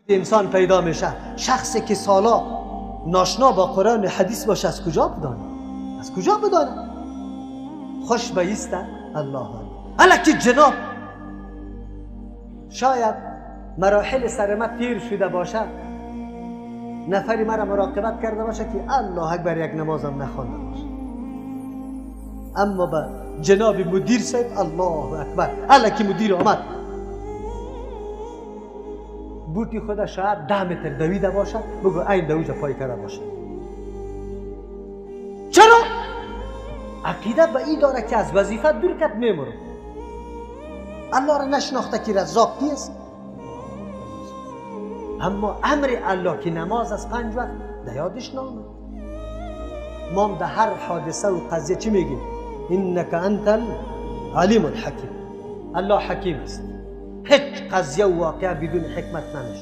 انسان پیدا میشه. شخصی که سالا ناشنا با قرآن و حدیث باشه از کجا بدانه؟ از کجا بدانه؟ خوش بایسته الله الا که جناب شاید مراحل سرمت تیر شده باشه، نفری مرا مراقبت کرده باشه که الله اکبر یک نمازم نخوانده باشه، اما به جناب مدیر صاحب الله اکبر الا که مدیر آمد بوتی خود شاید 10 متر دویده باشه، بگو این دویجا پای کرده باشه. چرا؟ عقیده به این داره که از وظیفه دور کت میمره. الله را نشناخته که رزاق کیست، اما امر الله که نماز از 5 وقت در یادش نامد. ما در هر حادثه و قضیه چی میگیم؟ انک انت العلیم الحکیم. الله حکیم است، هیچ قضیه و واقعه بدون حکمت نمیشه.